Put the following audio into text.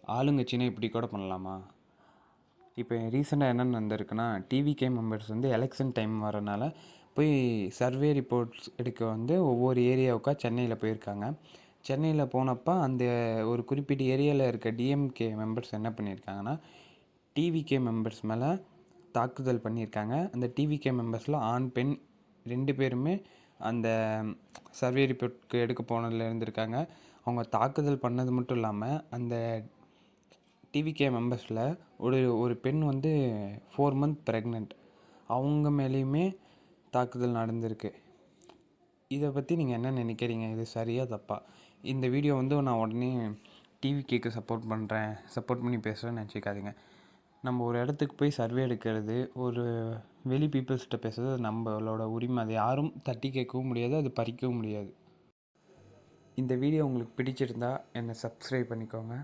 ஆளுங்கட்சினா இப்படி கூட பண்ணலாமா? இப்போ ரீசெண்டாக என்ன நடந்திருக்குன்னா, டிவிகே மெம்பர்ஸ் வந்து எலெக்ஷன் டைம் வரனால போய் சர்வே ரிப்போர்ட்ஸ் எடுக்க வந்து ஒவ்வொரு ஏரியாவுக்கா சென்னையில் போயிருக்காங்க. சென்னையில் போனப்போ அந்த ஒரு குறிப்பிட்ட ஏரியாவில் இருக்க டிஎம்கே மெம்பர்ஸ் என்ன பண்ணியிருக்காங்கன்னா, டிவிகே மெம்பர்ஸ் மேலே தாக்குதல் பண்ணியிருக்காங்க. அந்த டிவிகே மெம்பர்ஸில் ஆண் பெண் 2 பேருமே அந்த சர்வே ரிப்போர்ட்க்கு எடுக்க போனதில் இருந்திருக்காங்க. அவங்க தாக்குதல் பண்ணது மட்டும் இல்லாமல் அந்த டிவிகே மெம்பர்ஸில் ஒரு ஒரு பெண் வந்து 4 மந்த் ப்ரெக்னென்ட். அவங்க மேலேயுமே தாக்குதல் நடந்திருக்கு. இதை பற்றி நீங்கள் என்ன நினைக்கிறீங்க? இது சரியா தப்பா? இந்த வீடியோ வந்து நான் உடனே டிவிகேக்கு சப்போர்ட் பண்ணி பேசுகிறேன்னு நினச்சிக்காதீங்க. நம்ம ஒரு இடத்துக்கு போய் சர்வே எடுக்கிறது, ஒரு வெளி பீப்புள்ஸ்கிட்ட பேசுகிறது நம்மளோட உரிமை. அதை யாரும் தட்டி கேட்கவும் முடியாது, அது பறிக்கவும் முடியாது. இந்த வீடியோ உங்களுக்கு பிடிச்சிருந்தா என்னை சப்ஸ்கிரைப் பண்ணிக்கோங்க.